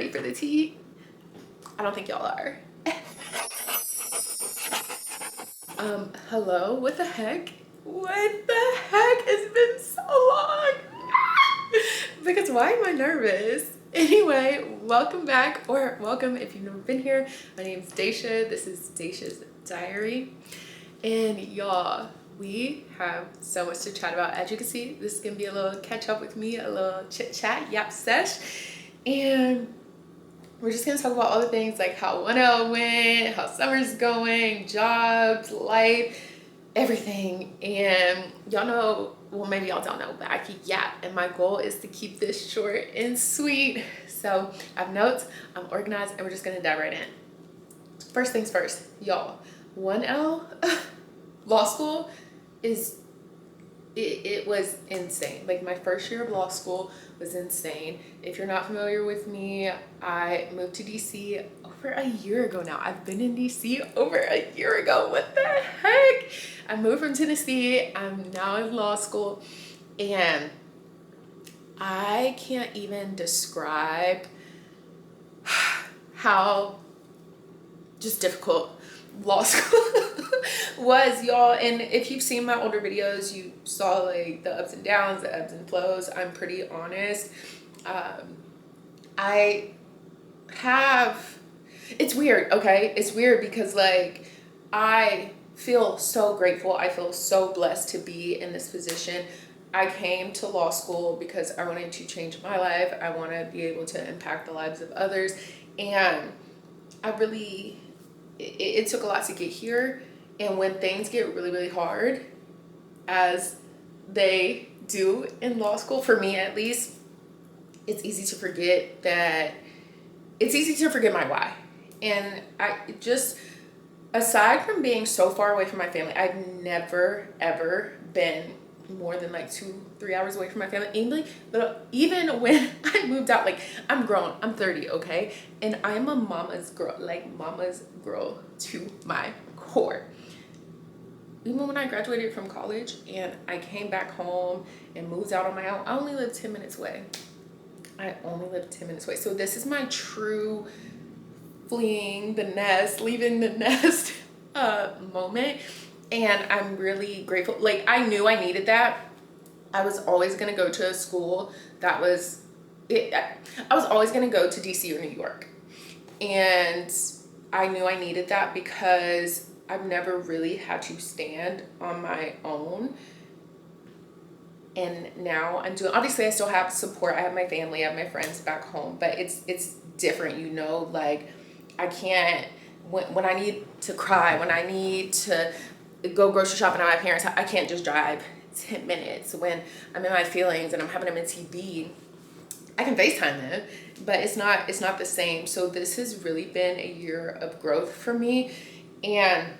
ready for the tea? I don't think y'all are. Hello? What the heck? What the heck? It's been so long. Because why am I nervous? Anyway, welcome back, or welcome if you've never been here. My name's Daisha. This is Daisha's Diary. And y'all, we have so much to chat about. As you can see, this is gonna be a little catch up with me, a little chit chat, yap sesh. And we're just gonna talk about all the things like how 1L went, how summer's going, jobs, life, everything. And y'all know, well, maybe y'all don't know, but I keep yap, and my goal is to keep this short and sweet. So I have notes, I'm organized, and we're just gonna dive right in. First things first, y'all, 1L law school is it was insane. Like, my first year of law school was insane. If you're not familiar with me, I moved to DC over a year ago now. I've been in DC over a year ago. What the heck? I moved from Tennessee. I'm now in law school, and I can't even describe how just difficult law school was, y'all. And if you've seen my older videos, you saw like the ups and downs, the ebbs and flows. I'm pretty honest. I have, it's weird, okay? It's weird because like I feel so grateful. I feel so blessed to be in this position. I came to law school because I wanted to change my life. I want to be able to impact the lives of others. And I really, it took a lot to get here. And when things get really, really hard, as they do in law school, for me at least, it's easy to forget my why. And I just, aside from being so far away from my family, I've never, ever been more than like 2-3 hours away from my family. Even when I moved out, like, I'm grown, I'm 30, okay? And I'm a mama's girl, like mama's girl to my core. Even when I graduated from college and I came back home and moved out on my own, I only lived 10 minutes away. So this is my true fleeing the nest, leaving the nest moment. And I'm really grateful. Like, I knew I needed that. I was always going to go to a school that was it. I was always going to go to DC or New York. And I knew I needed that because I've never really had to stand on my own. And now I'm doing, obviously I still have support. I have my family, I have my friends back home, but it's different, you know, like I can't, when I need to cry, when I need to go grocery shopping at my parents', I can't just drive 10 minutes. When I'm in my feelings and I'm having a TB, I can FaceTime them, but it's not the same. So this has really been a year of growth for me. And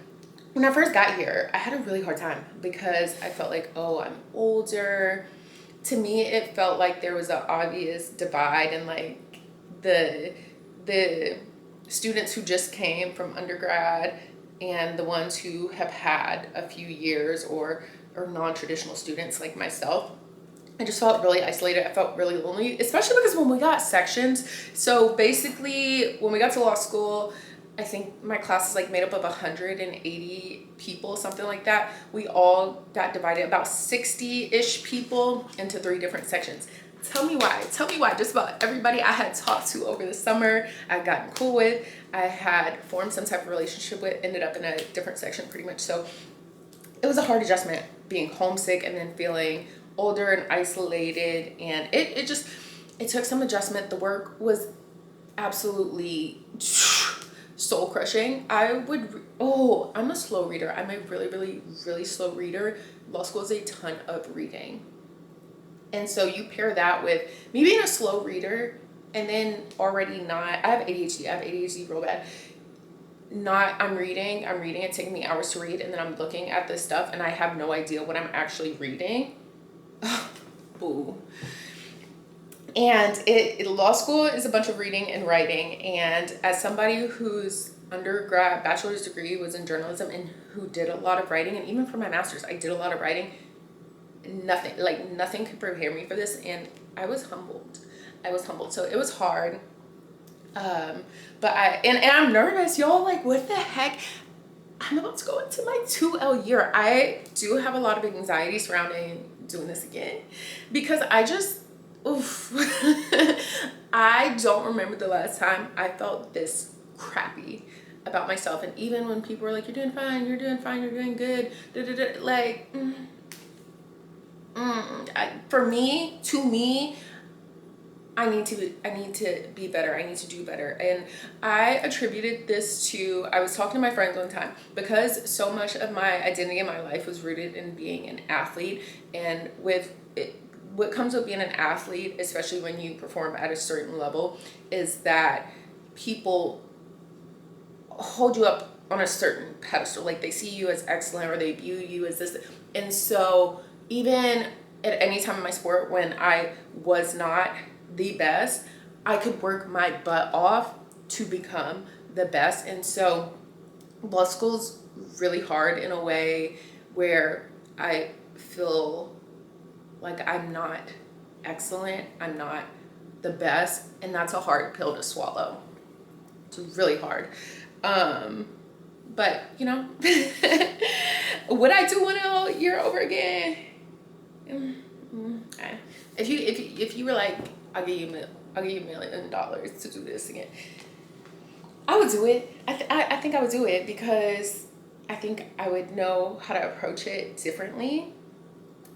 when I first got here, I had a really hard time because I felt like, oh, I'm older. To me, it felt like there was an obvious divide in like the students who just came from undergrad and the ones who have had a few years, or non-traditional students like myself. I just felt really isolated. I felt really lonely, especially because when we got sections. So basically, when we got to law school, I think my class is like made up of 180 people, something like that. We all got divided, about 60-ish people, into 3 different sections. Tell me why. Just about everybody I had talked to over the summer, I had gotten cool with, I had formed some type of relationship with, ended up in a different section pretty much. So it was a hard adjustment, being homesick and then feeling older and isolated. And it took some adjustment. The work was absolutely soul crushing. I'm a slow reader. I'm a really, really, really slow reader. Law school is a ton of reading. And so you pair that with me being a slow reader and then already not, I have ADHD real bad. I'm reading, it's taking me hours to read, and then I'm looking at this stuff and I have no idea what I'm actually reading. Boo. And law school is a bunch of reading and writing. And as somebody whose undergrad bachelor's degree was in journalism and who did a lot of writing, and even for my master's, I did a lot of writing, nothing could prepare me for this. And I was humbled. So it was hard. But and I'm nervous, y'all. Like, what the heck? I'm about to go into my 2L year. I do have a lot of anxiety surrounding doing this again because I just, oof. I don't remember the last time I felt this crappy about myself. And even when people were like, you're doing fine, you're doing fine, you're doing good, da, da, da, like, for me, to me, I need to be better. I need to do better. And I attributed this to, I was talking to my friends one time because so much of my identity in my life was rooted in being an athlete. And with it, what comes with being an athlete, especially when you perform at a certain level, is that people hold you up on a certain pedestal. Like, they see you as excellent, or they view you as this. And so even at any time in my sport when I was not the best, I could work my butt off to become the best. And so law school's really hard in a way where I feel like I'm not excellent, I'm not the best, and that's a hard pill to swallow. It's really hard. But you know, would I do 1L year over again? If you were like, I'll give you $1 million to do this again, I would do it. I think I would do it because I think I would know how to approach it differently.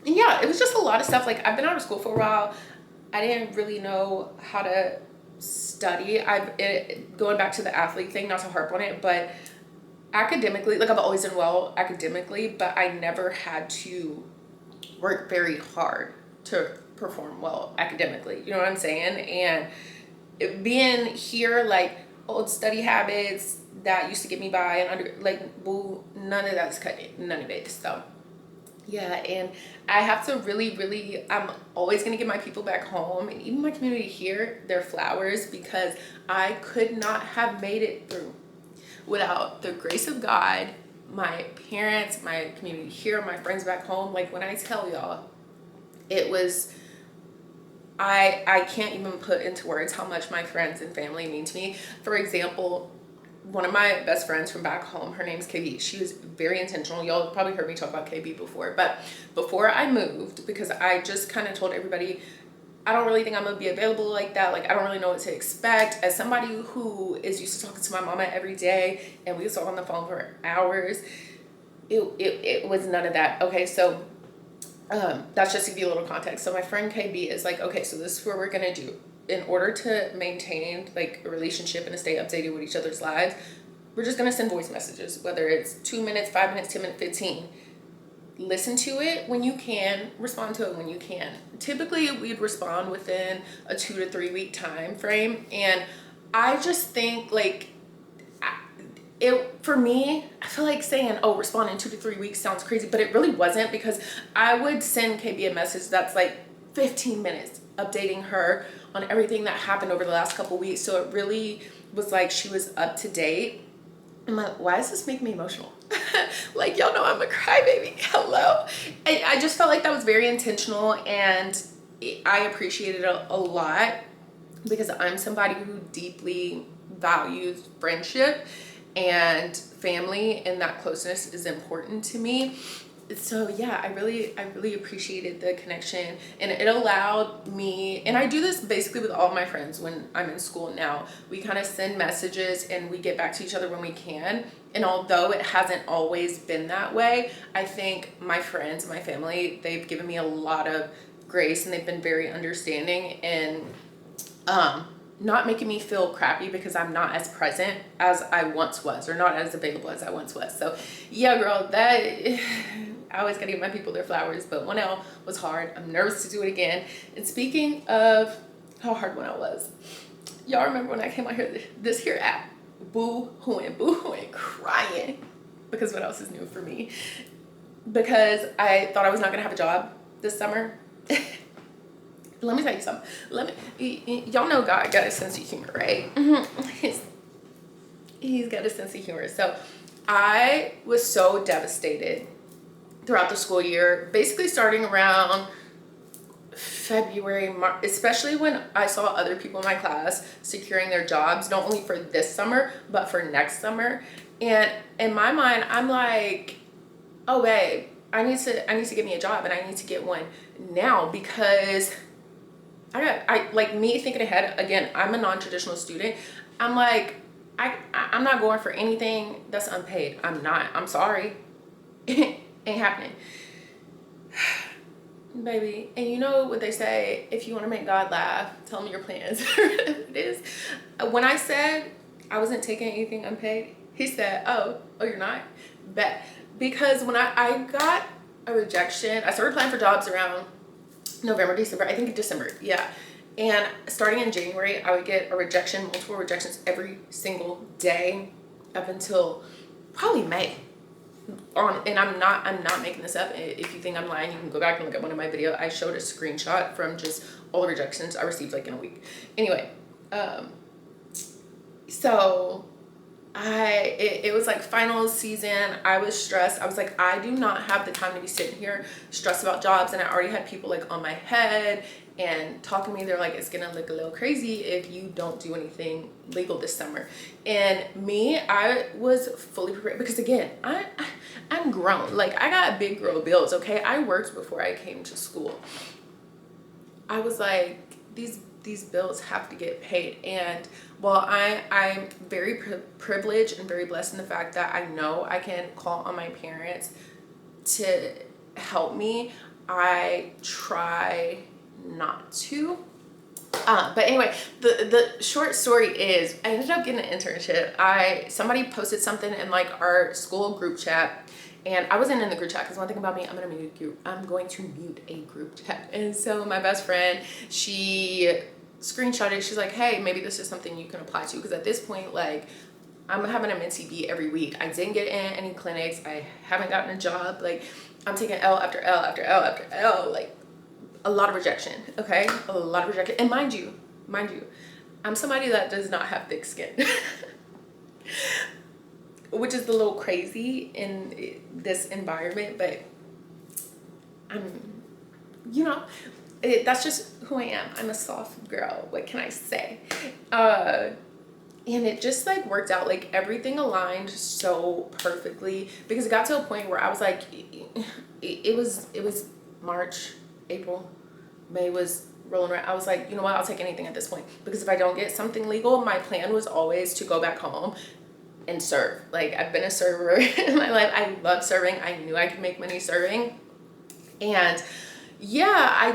And yeah, it was just a lot of stuff. Like, I've been out of school for a while. I didn't really know how to study. Going back to the athlete thing, not to harp on it, but academically, like, I've always done well academically, but I never had to work very hard to perform well academically. You know what I'm saying? And being here, like, old study habits that used to get me by and none of that's cutting, none of it. So yeah, and I have to really, I'm always gonna give my people back home and even my community here their flowers, because I could not have made it through without the grace of God, my parents, my community here, my friends back home. Like, when I tell y'all, it was, I can't even put into words how much my friends and family mean to me. For example, one of my best friends from back home, her name's KB. She was very intentional. Y'all probably heard me talk about KB before, but before I moved, because I just kind of told everybody, I don't really think I'm gonna be available like that. Like, I don't really know what to expect. As somebody who is used to talking to my mama every day, and we was talk on the phone for hours, it was none of that. Okay, so that's just to give you a little context. So my friend KB is like, okay, so this is what we're gonna do. In order to maintain like a relationship and to stay updated with each other's lives, we're just gonna send voice messages, whether it's 2 minutes, 5 minutes, 10 minutes, 15. Listen to it when you can, respond to it when you can. Typically, we'd respond within a 2 to 3 week time frame. And I just think, like, for me, I feel like saying, oh, respond in 2 to 3 weeks sounds crazy, but it really wasn't, because I would send KB a message that's like 15 minutes updating her on everything that happened over the last couple weeks. So it really was like she was up to date. I'm like, why does this make me emotional? Like, y'all know I'm a crybaby. Hello. And I just felt like that was very intentional, and I appreciated it a lot, because I'm somebody who deeply values friendship and family, and that closeness is important to me. So yeah, I really appreciated the connection, and it allowed me, and I do this basically with all my friends when I'm in school now. We kind of send messages and we get back to each other when we can. And although it hasn't always been that way, I think my friends, my family, they've given me a lot of grace, and they've been very understanding, and not making me feel crappy because I'm not as present as I once was, or not as available as I once was. So yeah, girl, that I always gotta give my people their flowers, but 1L was hard. I'm nervous to do it again. And speaking of how hard 1L was, y'all remember when I came out here, this here app, boo-hooing, crying, because what else is new for me? Because I thought I was not gonna have a job this summer. Let me tell you something. Y'all know God got a sense of humor, right? He's got a sense of humor. So I was so devastated throughout the school year, basically starting around February, March, especially when I saw other people in my class securing their jobs, not only for this summer, but for next summer. And in my mind, I'm like, oh babe, I need to get me a job, and I need to get one now, because I like, me thinking ahead again, I'm a non-traditional student. I'm like, I'm not going for anything that's unpaid. I'm not. I'm sorry. Ain't happening. Baby, and you know what they say, if you want to make God laugh, tell him your plans. It is. When I said I wasn't taking anything unpaid, he said, oh, you're not? Bet. Because when I got a rejection, I started applying for jobs around November, December, I think December, yeah. And starting in January, I would get a rejection, multiple rejections every single day up until probably May. And I'm not making this up. If you think I'm lying, you can go back and look at one of my videos. I showed a screenshot from just all the rejections I received like in a week. Anyway, so it was like finals season. I was stressed. I was like, I do not have the time to be sitting here stressed about jobs. And I already had people like on my head and talking to me. They're like, it's gonna look a little crazy if you don't do anything legal this summer. And me, I was fully prepared, because again, I'm grown. Like, I got big girl bills, okay? I worked before I came to school. I was like, these bills have to get paid. And while I'm very privileged and very blessed in the fact that I know I can call on my parents to help me, I try not to. But anyway, the short story is I ended up getting an internship. Somebody posted something in like our school group chat, and I wasn't in the group chat, because one thing about me, I'm going to mute a group chat. And so my best friend, she screenshotted it. She's like, hey, maybe this is something you can apply to, because at this point, like, I'm having a MNCB every week. I didn't get in any clinics. I haven't gotten a job. Like, I'm taking L after L after L after L. Like, a lot of rejection, okay? A lot of rejection. And mind you, I'm somebody that does not have thick skin, which is a little crazy in this environment, but that's just who I am. I'm a soft girl. What can I say? And it just like worked out. Like, everything aligned so perfectly, because it got to a point where I was like, it was March, April, May was rolling around. I was like, you know what, I'll take anything at this point, because if I don't get something legal, my plan was always to go back home and serve. Like, I've been a server in my life. I love serving. I knew I could make money serving. And yeah,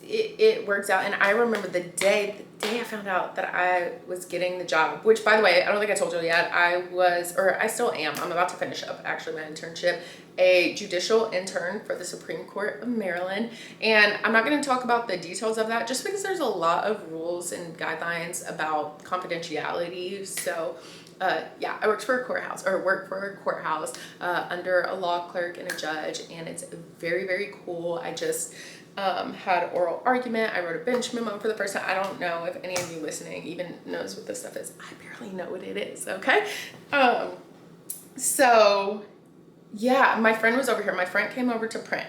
it worked out. And I remember the day I found out that I was getting the job, which, by the way, I don't think I told you yet, I still am. I'm about to finish up actually my internship, a judicial intern for the Supreme Court of Maryland. And I'm not going to talk about the details of that, just because there's a lot of rules and guidelines about confidentiality. So yeah, I work for a courthouse under a law clerk and a judge, and it's very, very cool. I just had an oral argument. I wrote a bench memo for the first time. I don't know if any of you listening even knows what this stuff is. I barely know what it is, okay? So yeah, my friend was over here. My friend came over to print,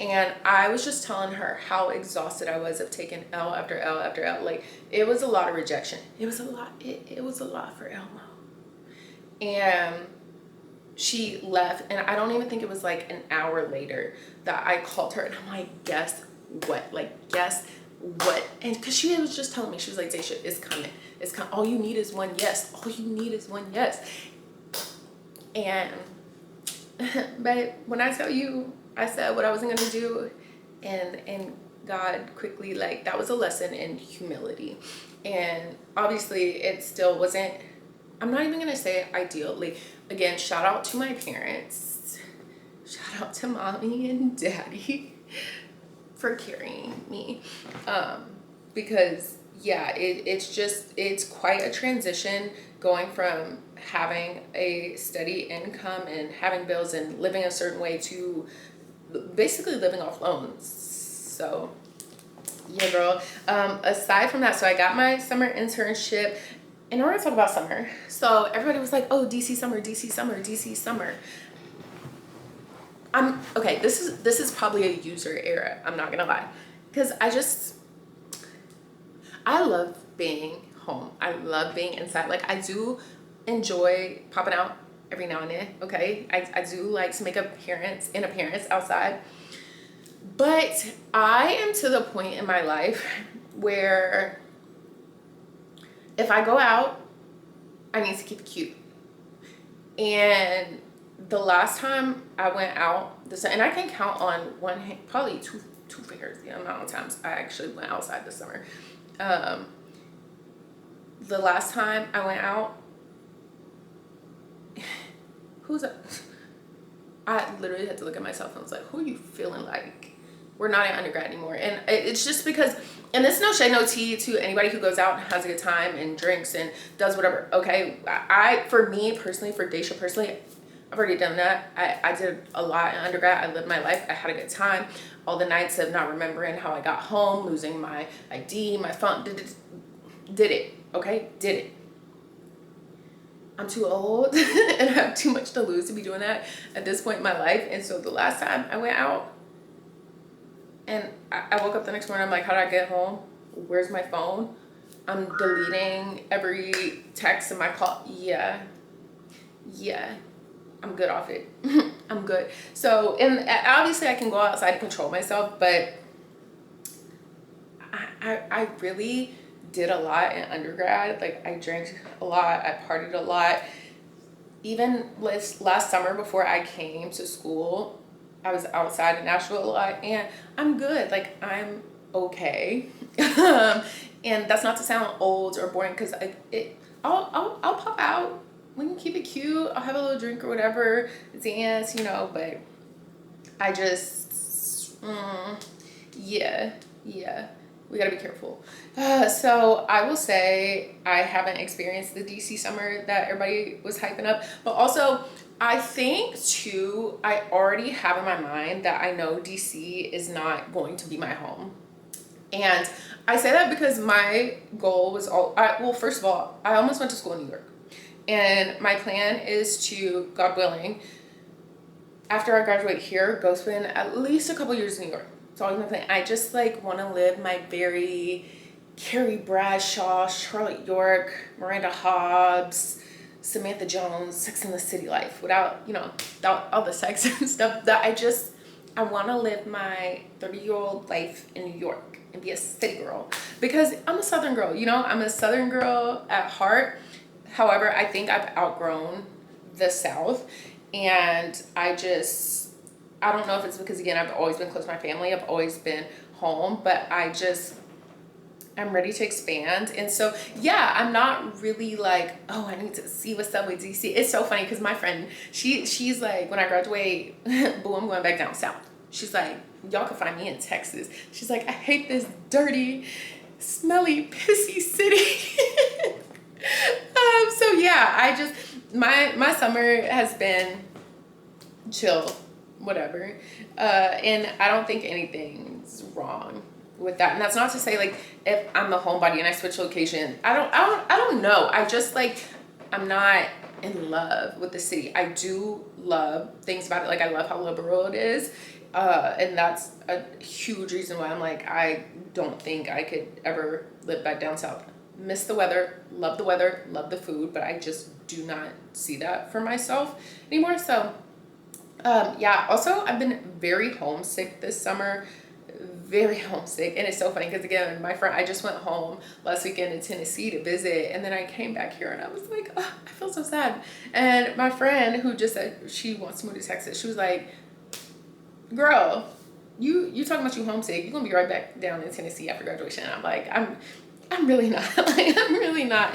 and I was just telling her how exhausted I was of taking L after L after L. Like, it was a lot of rejection. It was a lot. It was a lot for Elmo. And she left, and I don't even think it was like an hour later that I called her, and I'm like, guess what? Like, guess what? And because she was just telling me, she was like, Daisha, it's coming. It's coming. All you need is one yes. All you need is one yes. And, but when I tell you, I said what I wasn't going to do, and God quickly, like, that was a lesson in humility. And obviously it still wasn't, I'm not even going to say ideal. Like, again, shout out to my parents. Shout out to mommy and daddy for carrying me. Because yeah, it's quite a transition going from having a steady income and having bills and living a certain way to basically living off loans. So yeah, girl. Aside from that, so I got my summer internship. And I want to talk about summer. So everybody was like, oh, DC summer, DC summer, DC summer. Okay, this is probably a user error. I'm not gonna lie. because I love being home. I love being inside. Like, I do enjoy popping out every now and then, okay? I do like to make an appearance outside. But I am to the point in my life where if I go out, I need to keep it cute. And the last time I went out, and I can count on one hand, probably two fingers, the amount of times I actually went outside this summer. The last time I went out, I literally had to look at myself and was like, who are you feeling like? We're not in undergrad anymore. And it's just because, and this is no shade, no tea to anybody who goes out and has a good time and drinks and does whatever. Okay, for me personally, for Daisha personally, I've already done that. I did a lot in undergrad. I lived my life. I had a good time. All the nights of not remembering how I got home, losing my ID, my phone, did it. Okay, did it. I'm too old and I have too much to lose to be doing that at this point in my life. And so the last time I went out and I woke up the next morning, I'm like, how did I get home? Where's my phone? I'm deleting every text in my call. Yeah, I'm good off it. I'm good. So, and obviously I can go outside and control myself, but I really did a lot in undergrad. Like, I drank a lot, I partied a lot. Even last summer before I came to school, I was outside in Nashville a lot, and I'm good. Like, I'm okay. And that's not to sound old or boring, because I'll pop out. We can keep it cute. I'll have a little drink or whatever, dance, but I just, yeah. We gotta be careful. So I will say I haven't experienced the DC summer that everybody was hyping up, but also I think too, I already have in my mind that I know DC is not going to be my home. And I say that because my goal was first of all, I almost went to school in New York. And my plan is to, God willing, after I graduate here, go spend at least a couple years in New York. It's always my plan. I just want to live my very Carrie Bradshaw, Charlotte York, Miranda Hobbs, Samantha Jones, Sex and the City life without all the sex and stuff. I want to live my 30-year-old life in New York and be a city girl, because I'm a Southern girl. I'm a Southern girl at heart. However, I think I've outgrown the South, and I don't know if it's because, again, I've always been close to my family. I've always been home, but I'm ready to expand. And so, yeah, I'm not really like, oh, I need to see what's up with DC. It's so funny because my friend, she's like, when I graduate, boo, I'm going back down south. She's like, y'all can find me in Texas. She's like, I hate this dirty, smelly, pissy city. So yeah, my summer has been chill, whatever. And I don't think anything's wrong with that. And that's not to say if I'm a homebody and I switch location, I don't know. I'm not in love with the city. I do love things about it. I love how liberal it is. And that's a huge reason why I'm I don't think I could ever live back down south. Miss the weather, love the food, but I just do not see that for myself anymore. So, yeah, also I've been very homesick this summer, very homesick. And it's so funny because, again, my friend, I just went home last weekend in Tennessee to visit, and then I came back here and I was like, oh, I feel so sad. And my friend, who just said she wants to move to Texas, she was like, girl, you talking about you homesick, you're gonna be right back down in Tennessee after graduation. And I'm like, I'm really not. I'm really not.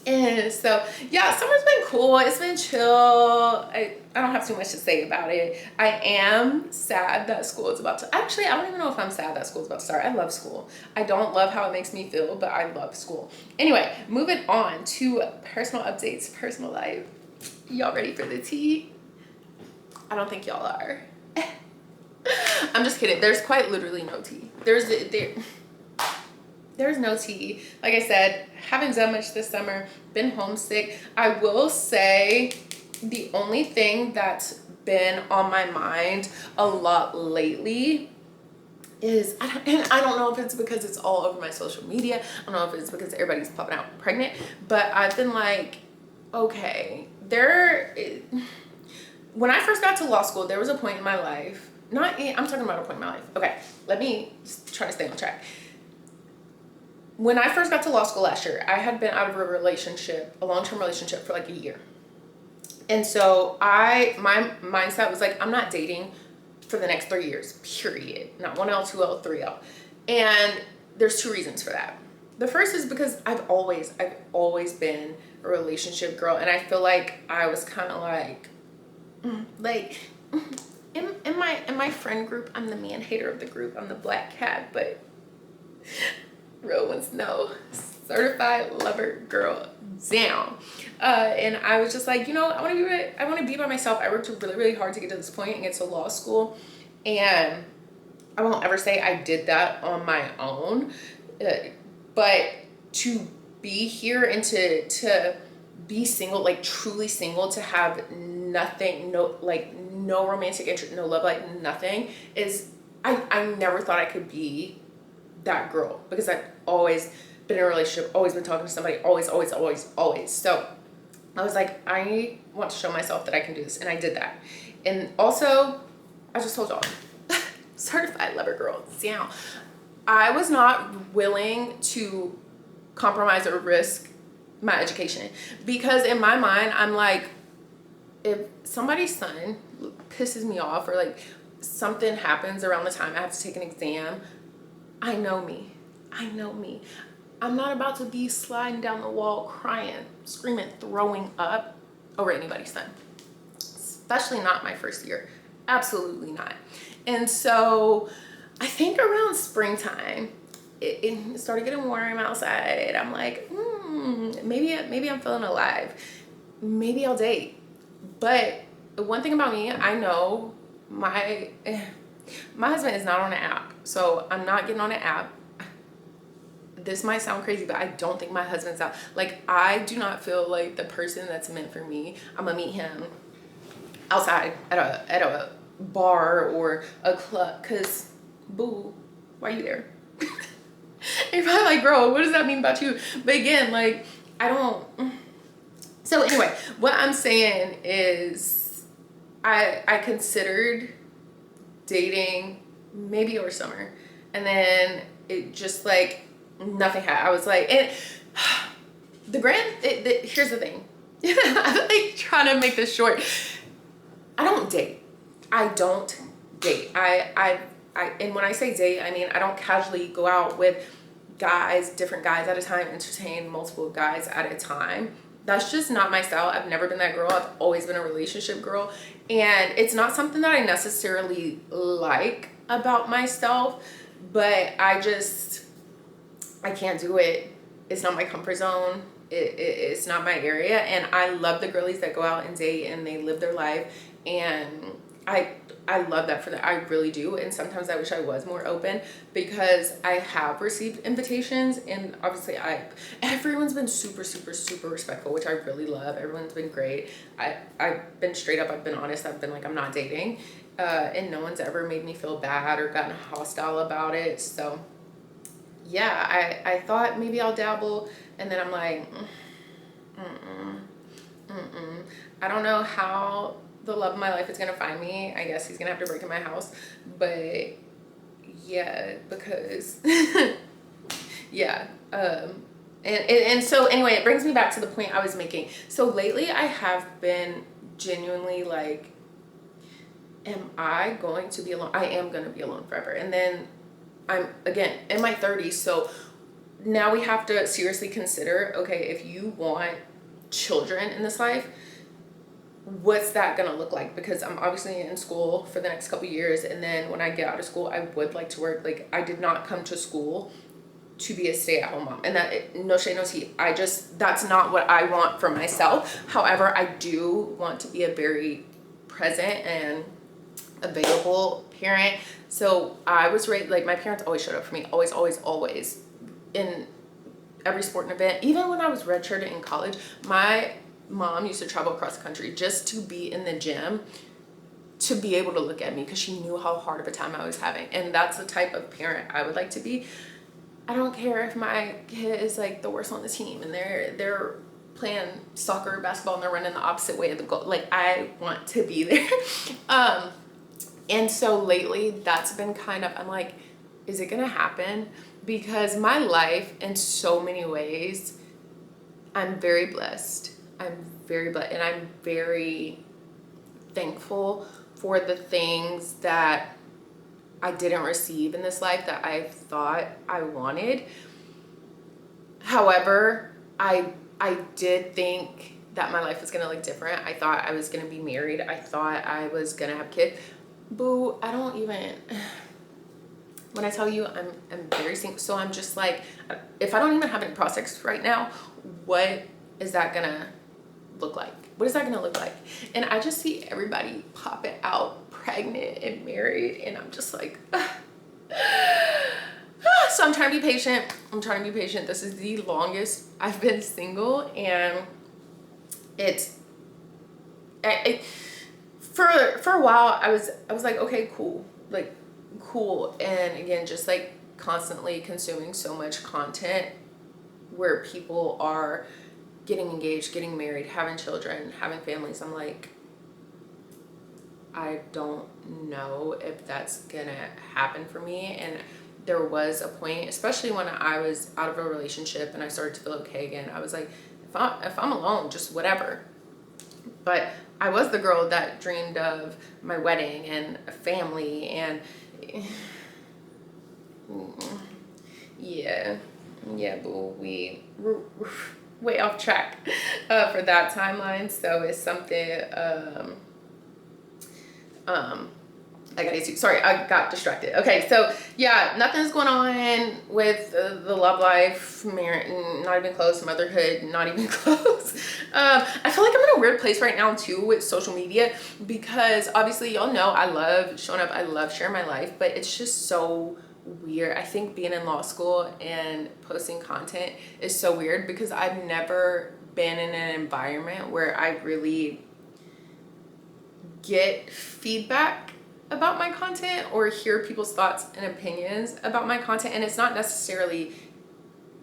And so, yeah, summer's been cool. It's been chill. I don't have too much to say about it. I am sad that school is about to... Actually, I don't even know if I'm sad that school's about to start. I love school. I don't love how it makes me feel, but I love school. Anyway, moving on to personal updates, personal life. Y'all ready for the tea? I don't think y'all are. I'm just kidding. There's quite literally no tea. There's no tea. Like I said, haven't done much this summer, been homesick. I will say the only thing that's been on my mind a lot lately is, and I don't know if it's because it's all over my social media. I don't know if it's because everybody's popping out pregnant, but I've been like, okay, when I first got to law school, there was a point in my life, I'm talking about a point in my life. Okay, let me just try to stay on track. When I first got to law school last year, I had been out of a long-term relationship for like a year. And so my mindset was like, I'm not dating for the next 3 years, period. Not 1L, 2L, 3L. And there's two reasons for that. The first is because I've always been a relationship girl. And I feel like I was kind of in my friend group, I'm the man hater of the group. I'm the black cat, but real ones know. Certified lover girl down. And I was just like, I want to be by myself. I worked really, really hard to get to this point and get to law school. And I won't ever say I did that on my own. But to be here and to be single, like truly single, to have nothing, no romantic interest, no love, like nothing, is, I never thought I could be that girl, because I've always been in a relationship, always been talking to somebody, always. So I was like, I want to show myself that I can do this, and I did that. And also, I just told y'all, certified lover girl down. I was not willing to compromise or risk my education, because in my mind, I'm like, if somebody's son pisses me off, or like something happens around the time I have to take an exam, I know me. I'm not about to be sliding down the wall, crying, screaming, throwing up over anybody's son. Especially not my first year. Absolutely not. And so I think around springtime, it started getting warm outside. I'm like, maybe I'm feeling alive. Maybe I'll date. But the one thing about me, I know my husband is not on an app. So I'm not getting on an app. This might sound crazy, but I don't think my husband's out. Like, I do not feel like the person that's meant for me, I'm gonna meet him outside at a bar or a club, because boo, why are you there? You're probably like, girl, what does that mean about you? But again, like, I don't. So anyway, what I'm saying is I considered dating maybe over summer, and then it just like nothing happened. I was like, and here's the thing. I'm like trying to make this short. I don't date. And when I say date, I mean I don't casually go out with different guys at a time, entertain multiple guys at a time. That's just not my style. I've never been that girl. I've always been a relationship girl. And it's not something that I necessarily like about myself, but I can't do it. It's not my comfort zone. It's not my area. And I love the girlies that go out and date and they live their life. And I love that for them. I really do. And sometimes I wish I was more open, because I have received invitations, and obviously everyone's been super, super, super respectful, which I really love. Everyone's been great. I've been straight up. I've been honest. I've been like, I'm not dating. And no one's ever made me feel bad or gotten hostile about it. So yeah, I thought maybe I'll dabble, and then I'm like, I don't know how the love of my life is gonna find me. I guess he's gonna have to break in my house, but yeah, because yeah. And so anyway, it brings me back to the point I was making. So lately I have been genuinely like, am I going to be alone? I am gonna be alone forever. And then I'm again in my 30s, so now we have to seriously consider, okay, if you want children in this life, what's that gonna look like? Because I'm obviously in school for the next couple years, and then when I get out of school, I would like to work. Like, I did not come to school to be a stay-at-home mom, and that, no shade, no tea, that's not what I want for myself. However, I do want to be a very present and available parent. So I was raised, like, my parents always showed up for me, always in every sporting event. Even when I was redshirted in college, my mom used to travel across the country just to be in the gym to be able to look at me, because she knew how hard of a time I was having. And that's the type of parent I would like to be. I don't care if my kid is like the worst on the team and they're playing soccer or basketball and they're running the opposite way of the goal. Like, I want to be there. And so lately that's been kind of, I'm like, is it gonna happen? Because my life in so many ways, I'm very blessed. I'm very blessed, and I'm very thankful for the things that I didn't receive in this life that I thought I wanted. However, I did think that my life was gonna look different. I thought I was gonna be married. I thought I was gonna have kids. Boo, I don't even, when I tell you I'm very single, so I'm just like, if I don't even have any prospects right now, what is that gonna look like? What is that gonna look like? And I just see everybody popping out pregnant and married, and I'm just like, so I'm trying to be patient. I'm trying to be patient. This is the longest I've been single, and for a while I was like, okay, cool, like cool. And again, just like constantly consuming so much content where people are getting engaged, getting married, having children, having families. I'm like, I don't know if that's gonna happen for me. And there was a point, especially when I was out of a relationship and I started to feel okay again, I was like, if I'm alone, just whatever. But I was the girl that dreamed of my wedding and a family, and yeah, but we're way off track for that timeline. So it's something I gotta see. Sorry, I got distracted. Okay, so yeah, nothing's going on with the love life, marriage, not even close, motherhood, not even close. I feel like I'm in a weird place right now too with social media, because obviously y'all know I love showing up, I love sharing my life, but it's just so weird. I think being in law school and posting content is so weird because I've never been in an environment where I really get feedback about my content or hear people's thoughts and opinions about my content. And it's not necessarily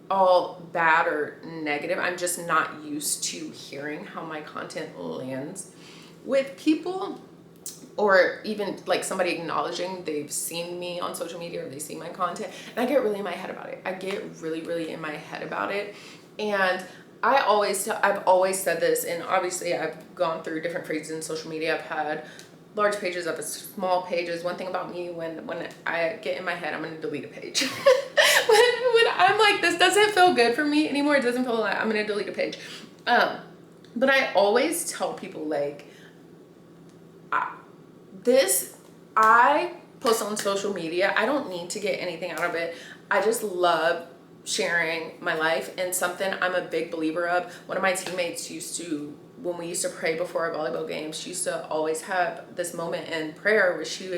all bad or negative. I'm just not used to hearing how my content lands with people, or even like somebody acknowledging they've seen me on social media or they see my content. And I get really in my head about it. I get really, really in my head about it. And I've always said this, and obviously I've gone through different phases in social media. I've had large pages, I've had small pages. One thing about me, when I get in my head, I'm gonna delete a page. when I'm like, this doesn't feel good for me anymore, it doesn't feel like, I'm gonna delete a page. But I always tell people, like, I post on social media, I don't need to get anything out of it. I just love sharing my life, and something I'm a big believer of. One of my teammates when we used to pray before our volleyball games, she used to always have this moment in prayer where she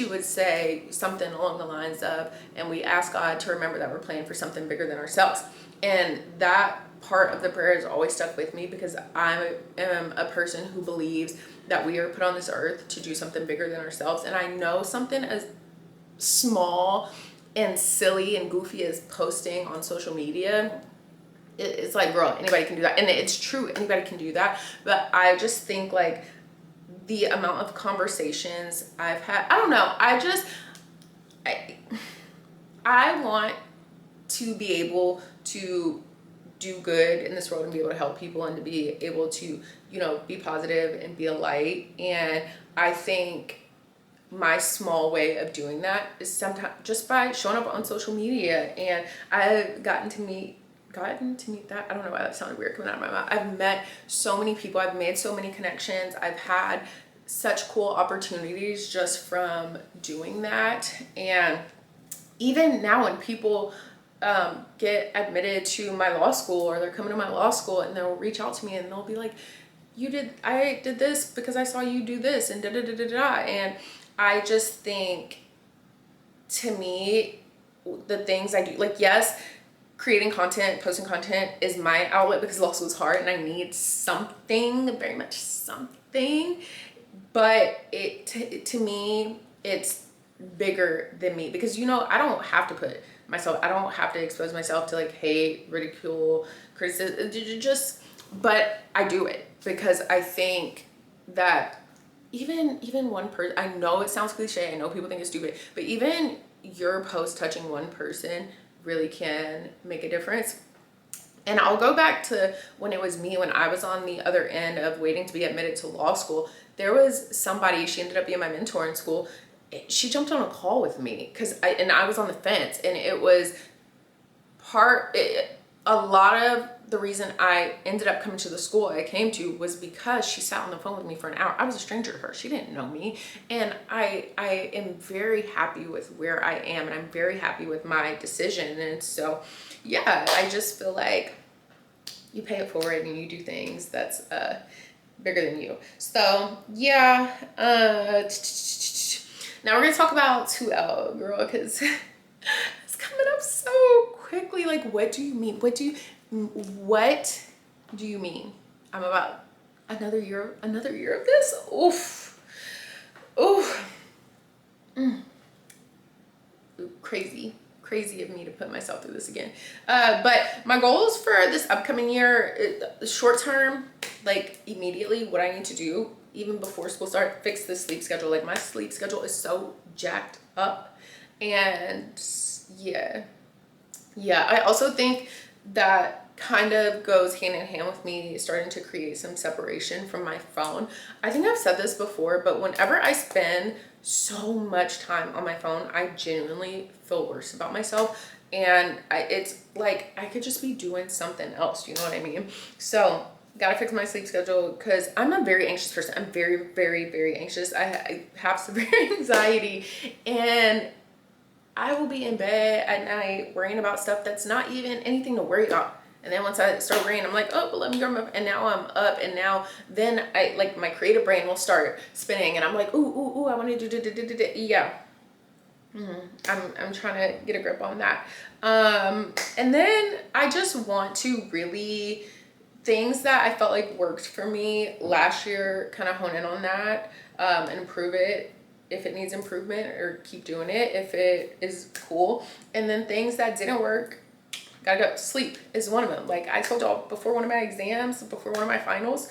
would say something along the lines of, and we ask God to remember that we're playing for something bigger than ourselves. And that part of the prayer has always stuck with me, because I am a person who believes that we are put on this earth to do something bigger than ourselves. And I know something as small and silly and goofy as posting on social media, it's like, girl, anybody can do that. And it's true, anybody can do that. But I just think, like, the amount of conversations I've had, I don't know, I want to be able to do good in this world and be able to help people and to be able to, be positive and be a light. And I think my small way of doing that is sometimes just by showing up on social media. And I've gotten to meet that, I don't know why that sounded weird coming out of my mouth. I've met so many people, I've made so many connections, I've had such cool opportunities just from doing that. And even now when people get admitted to my law school, or they're coming to my law school, and they'll reach out to me and they'll be like, I did this because I saw you do this, and da da da da da. And I just think, to me, the things I do, like, yes, creating content, posting content is my outlet because law school is hard and I need something, very much something. but to me, it's bigger than me, because you know, I don't have to put myself, I don't have to expose myself to like hate, ridicule, criticism, just, but I do it because I think that even one person, I know it sounds cliche, I know people think it's stupid, but even your post touching one person really can make a difference. And I'll go back to when it was me, when I was on the other end of waiting to be admitted to law school. There was somebody, she ended up being my mentor in school. She jumped on a call with me because I was on the fence, and it was a lot of the reason I ended up coming to the school I came to was because she sat on the phone with me for an hour. I was a stranger to her. She didn't know me. And I am very happy with where I am, and I'm very happy with my decision. And so, yeah, I just feel like you pay it forward and you do things that's bigger than you. So, yeah. Now we're going to talk about 2L, girl, because it's coming up so quickly. Like, what do you mean? What do you mean? I'm about another year of this. Oof. Crazy of me to put myself through this again. But my goals for this upcoming year, short term, like immediately, what I need to do even before school starts, fix the sleep schedule. Like, my sleep schedule is so jacked up. And yeah, I also think that kind of goes hand in hand with me starting to create some separation from my phone. I think I've said this before, but whenever I spend so much time on my phone, I genuinely feel worse about myself. And it's like I could just be doing something else, you know what I mean? So gotta fix my sleep schedule, because I'm a very anxious person. I'm very, very, very anxious. I have severe anxiety, and I will be in bed at night worrying about stuff that's not even anything to worry about. And then once I start worrying, I'm like, oh, but let me go up. And now I'm up, and then I, like, my creative brain will start spinning, and I'm like, ooh, I want to do. Yeah. I'm trying to get a grip on that. And then I just want to really, things that I felt like worked for me last year, kind of hone in on that, and improve it if it needs improvement, or keep doing it if it is cool. And then things that didn't work, gotta go. Sleep is one of them. Like I told y'all, before one of my exams, before one of my finals,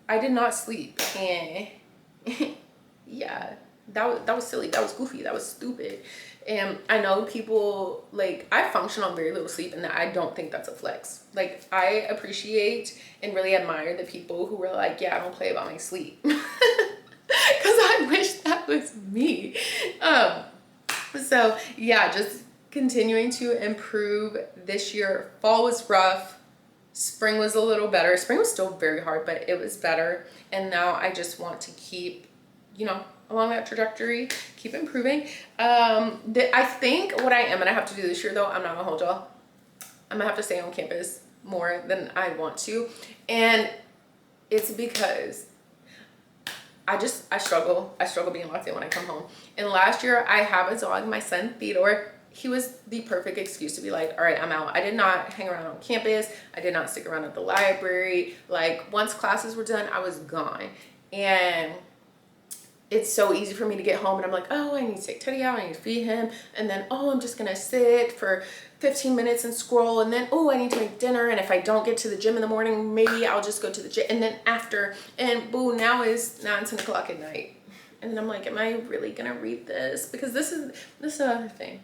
I did not sleep. And yeah, that was silly. That was goofy. That was stupid. And I know people, like, I function on very little sleep, and I don't think that's a flex. Like, I appreciate and really admire the people who were like, yeah, I don't play about my sleep. Because I wish that was me. So yeah, just continuing to improve this year. Fall was rough. Spring was a little better. Spring was still very hard, but it was better. And now I just want to keep, along that trajectory, keep improving. I think what I am gonna have to do this year, though, I'm not gonna hold y'all, I'm gonna have to stay on campus more than I want to. And it's because I struggle being locked in when I come home. And last year I have a dog, my son Theodore. He was the perfect excuse to be like, all right, I'm out. I did not hang around on campus. I did not stick around at the library. Like, once classes were done, I was gone. And it's so easy for me to get home and I'm like, oh, I need to take Teddy out, I need to feed him. And then, oh, I'm just gonna sit for 15 minutes and scroll. And then, oh, I need to make dinner. And if I don't get to the gym in the morning, maybe I'll just go to the gym. And then after, and boo, now it's 9, 10 o'clock at night. And then I'm like, am I really gonna read this? Because this is another thing.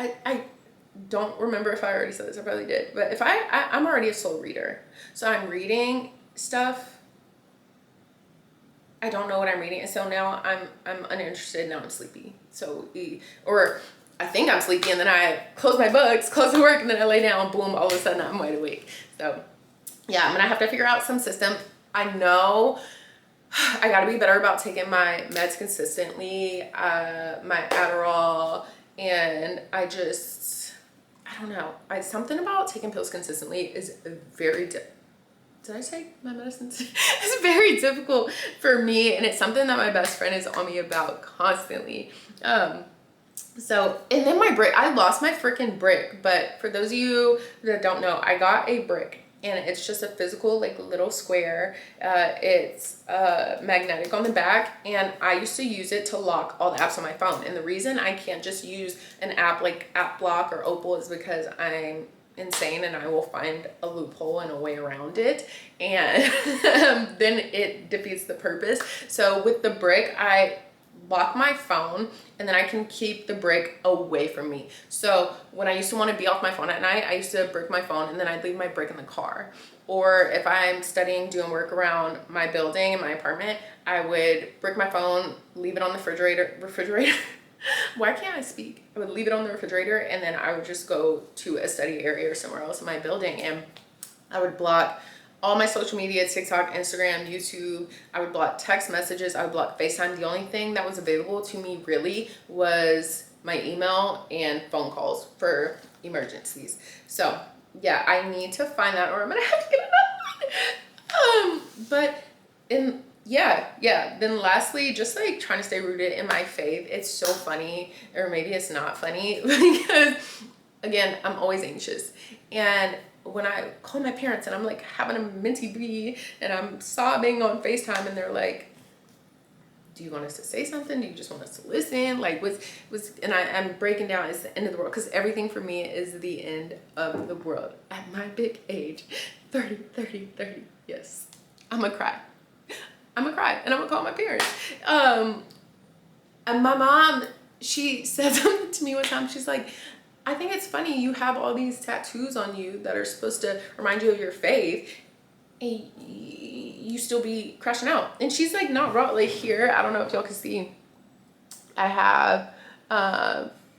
I don't remember if I already said this, I probably did. But if I'm already a slow reader. So I'm reading stuff, I don't know what I'm reading, and so now I'm uninterested. Now I'm sleepy. So, or I think I'm sleepy, and then I close my books, close the work, and then I lay down. Boom! All of a sudden I'm wide awake. So, yeah, I'm gonna have to figure out some system. I know I gotta be better about taking my meds consistently, my Adderall, and I don't know. Something about taking pills consistently is very did I take my medicines? It's very difficult for me, and it's something that my best friend is on me about constantly. So, and then my brick, I lost my freaking brick, but for those of you that don't know, I got a brick and it's just a physical like little square. It's magnetic on the back, and I used to use it to lock all the apps on my phone. And the reason I can't just use an app like App Block or Opal is because I'm insane and I will find a loophole and a way around it, and then it defeats the purpose. So with the brick, I lock my phone, and then I can keep the brick away from me. So when I used to want to be off my phone at night, I used to brick my phone, and then I'd leave my brick in the car. Or if I'm studying, doing work around my building in my apartment, I would brick my phone, leave it on the refrigerator. Why can't I speak? I would leave it on the refrigerator, and then I would just go to a study area or somewhere else in my building, and I would block all my social media, TikTok, Instagram, YouTube. I would block text messages. I would block FaceTime. The only thing that was available to me really was my email and phone calls for emergencies. So yeah, I need to find that, or I'm gonna have to get another one. But in yeah. Then lastly, just like trying to stay rooted in my faith. It's so funny, or maybe it's not funny, because again, I'm always anxious. And when I call my parents and I'm like having a minty bee and I'm sobbing on FaceTime, and they're like, do you want us to say something? Do you just want us to listen? Like and I'm breaking down, it's the end of the world, because everything for me is the end of the world at my big age, 30. Yes, I'm gonna cry, and I'm gonna call my parents. And my mom, she said something to me one time. She's like, I think it's funny you have all these tattoos on you that are supposed to remind you of your faith, and you still be crashing out. And she's like not wrong. Like here, I don't know if y'all can see, I have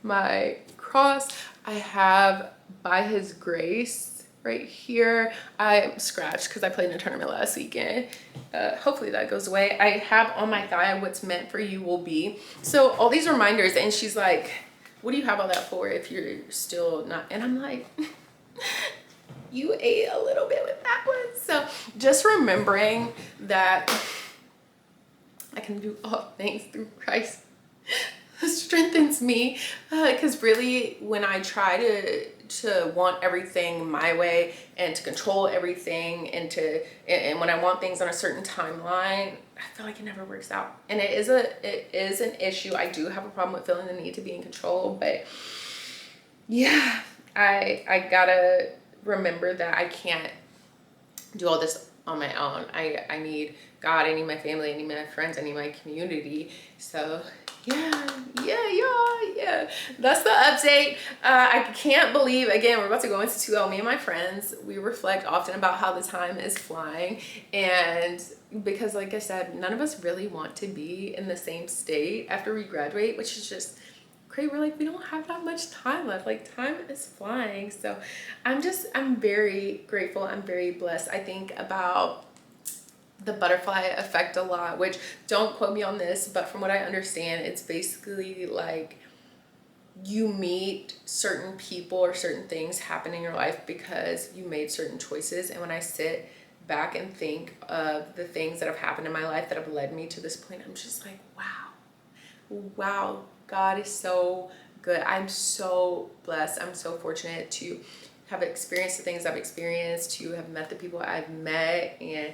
my cross. I have by his grace right here. I'm scratched because I played in a tournament last weekend. Hopefully that goes away. I have on my thigh, what's meant for you will be. So all these reminders, and she's like, what do you have all that for if you're still not? And I'm like, you ate a little bit with that one. So just remembering that I can do all things through Christ strengthens me, because really when I try to want everything my way and to control everything, and when I want things on a certain timeline, I feel like it never works out. And it is an issue. I do have a problem with feeling the need to be in control, but yeah, I gotta remember that I can't do all this on my own. I need God, I need my family, I need my friends, I need my community. So yeah, that's the update. I can't believe, again, we're about to go into 2L. Me and my friends, we reflect often about how the time is flying, and because like I said, none of us really want to be in the same state after we graduate, which is just great. We're like, we don't have that much time left. Like, time is flying. So I'm very grateful. I'm very blessed. I think about the butterfly effect a lot, which, don't quote me on this, but from what I understand, it's basically like you meet certain people or certain things happen in your life because you made certain choices. And when I sit back and think of the things that have happened in my life that have led me to this point, I'm just like, wow, God is so good. I'm so blessed. I'm so fortunate to have experienced the things I've experienced, to have met the people I've met. And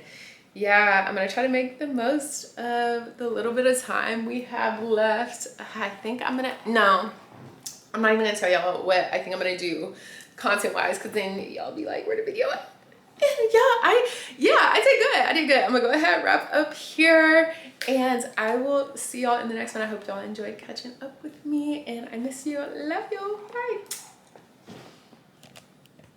yeah, I'm gonna try to make the most of the little bit of time we have left. I think I'm not even gonna tell y'all what I think I'm gonna do content wise, because then y'all be like, where the video at? I did good. I'm gonna go ahead, wrap up here, and I will see y'all in the next one. I hope y'all enjoyed catching up with me, and I miss you. Love you. Bye.